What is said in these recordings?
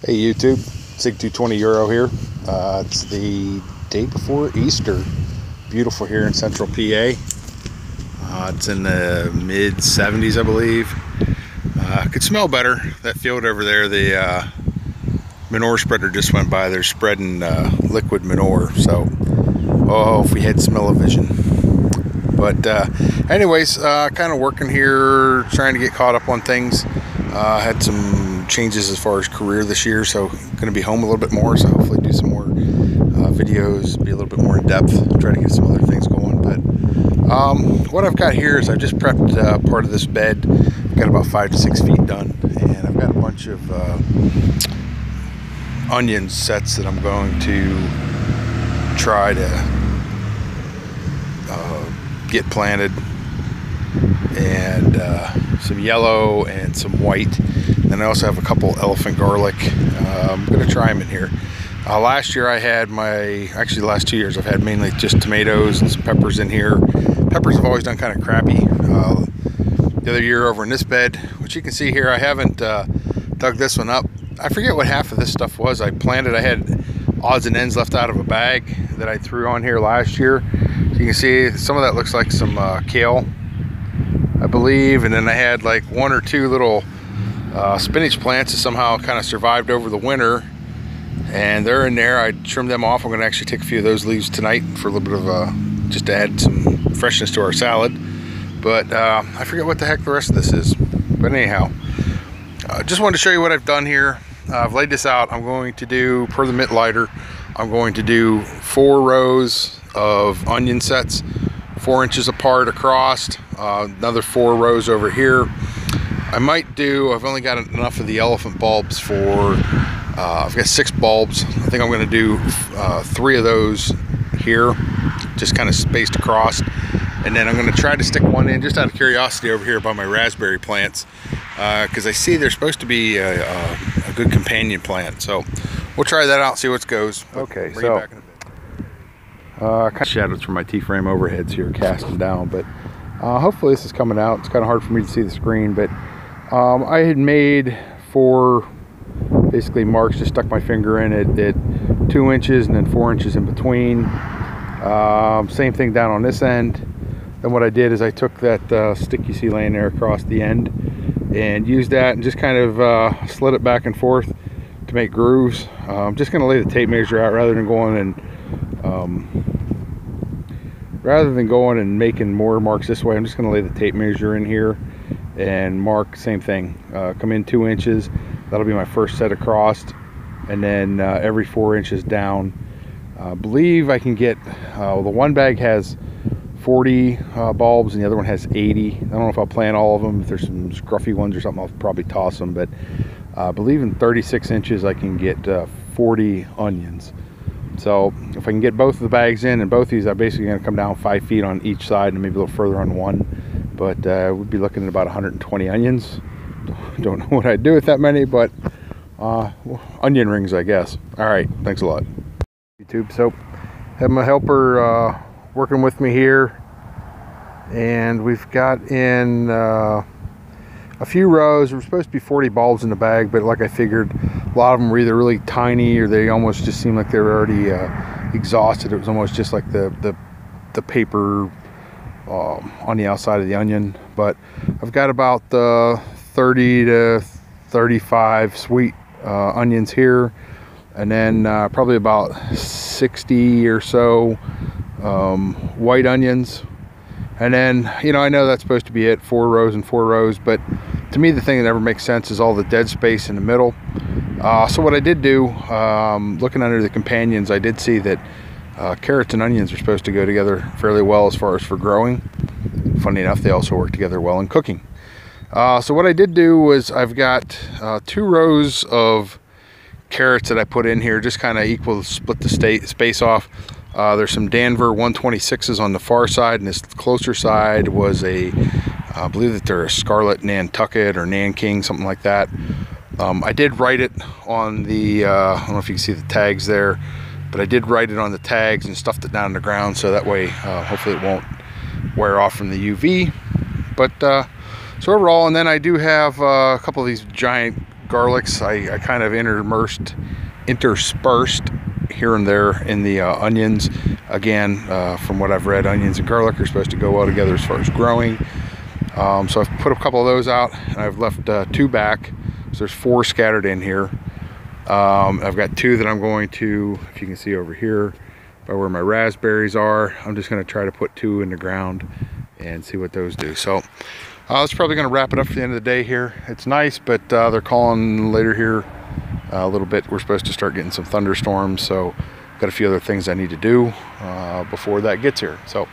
Hey YouTube, Sig220 here. It's the day before Easter. Beautiful here in central PA. It's in the mid 70s, I believe. Could smell better. That field over there, the manure spreader just went by. They're spreading liquid manure. So, oh, if we had smell-o-vision. But anyways, kind of working here, trying to get caught up on things. Had some changes as far as career this year, so going to be home a little bit more, so hopefully do some more videos, be a little bit more in depth, try to get some other things going. But what I've got here is I've just prepped part of this bed. I've got about 5 to 6 feet done, and I've got a bunch of onion sets that I'm going to try to get planted, and some yellow and some white. And I also have a couple elephant garlic. I'm going to try them in here. Last year I had actually the last 2 years I've had mainly just tomatoes and some peppers in here. Peppers have always done kind of crappy. The other year over in this bed, which you can see here, I haven't dug this one up. I forget what half of this stuff was. I had odds and ends left out of a bag that I threw on here last year. So you can see some of that looks like some kale, I believe, and then I had like 1 or 2 little spinach plants that somehow kind of survived over the winter, and they're in there. I trimmed them off. I'm going to actually take a few of those leaves tonight for a little bit of just to add some freshness to our salad. But I forget what the heck the rest of this is. But anyhow, just wanted to show you what I've done here. I've laid this out. I'm going to do, per the Mittleider, I'm going to do 4 rows of onion sets, 4 inches apart across, another 4 rows over here. I've only got enough of the elephant bulbs for, I've got 6 bulbs. I think I'm going to do 3 of those here, just kind of spaced across. And then I'm going to try to stick one in, just out of curiosity, over here by my raspberry plants, because I see they're supposed to be a good companion plant. So we'll try that out, see what goes. Okay, so kind of shadows from my T-frame overheads here casting down, but hopefully this is coming out. It's kind of hard for me to see the screen, but I had made 4 basically marks, just stuck my finger in it at 2 inches and then 4 inches in between. Same thing down on this end. Then what I did is I took that stick you see laying there across the end and used that and just kind of slid it back and forth to make grooves. I'm just going to lay the tape measure out rather than going and making more marks this way. I'm just going to lay the tape measure in here and mark, same thing, come in 2 inches. That'll be my first set across, and then every 4 inches down. I believe I can get, the one bag has 40 bulbs and the other one has 80. I don't know if I'll plant all of them. If there's some scruffy ones or something, I'll probably toss them, but I believe in 36 inches I can get 40 onions. So if I can get both of the bags in, and both of these are basically going to come down 5 feet on each side and maybe a little further on one, but we'd be looking at about 120 onions. Don't know what I'd do with that many, but onion rings, I guess. All right, thanks a lot, YouTube. So have my helper working with me here, and we've got in a few rows. There's supposed to be 40 bulbs in the bag, but like I figured, a lot of them were either really tiny or they almost just seemed like they were already exhausted. It was almost just like the paper on the outside of the onion. But I've got about 30 to 35 sweet onions here, and then probably about 60 or so white onions. And then, you know, I know that's supposed to be it, 4 rows and 4 rows, but to me the thing that never makes sense is all the dead space in the middle. So what I did do, looking under the companions, I did see that carrots and onions are supposed to go together fairly well as far as for growing. Funny enough, they also work together well in cooking. So what I did do was I've got 2 rows of carrots that I put in here, just kind of equal, split the space off. There's some Danver 126s on the far side, and this closer side was I believe that they're a Scarlet Nantucket or Nanking, something like that. I did write it on the, I don't know if you can see the tags there, but I did write it on the tags and stuffed it down on the ground, so that way hopefully it won't wear off from the UV. But so overall, and then I do have a couple of these giant garlics. I kind of interspersed here and there in the onions. Again, from what I've read, onions and garlic are supposed to go well together as far as growing. So I've put a couple of those out, and I've left 2 back. So there's 4 scattered in here. I've got 2 that I'm going to, if you can see over here, by where my raspberries are, I'm just going to try to put 2 in the ground and see what those do. So that's probably going to wrap it up for the end of the day here. It's nice, but they're calling later here a little bit. We're supposed to start getting some thunderstorms, so got a few other things I need to do before that gets here. So,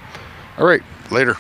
all right, later.